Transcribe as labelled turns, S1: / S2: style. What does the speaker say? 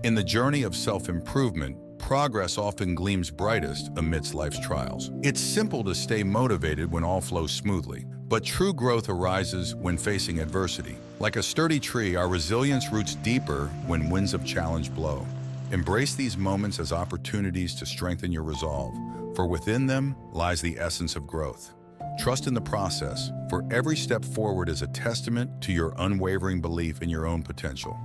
S1: In the journey of self-improvement, progress often gleams brightest amidst life's trials. It's simple to stay motivated when all flows smoothly, but true growth arises when facing adversity. Like a sturdy tree, our resilience roots deeper when winds of challenge blow. Embrace these moments as opportunities to strengthen your resolve, for within them lies the essence of growth. Trust in the process, for every step forward is a testament to your unwavering belief in your own potential.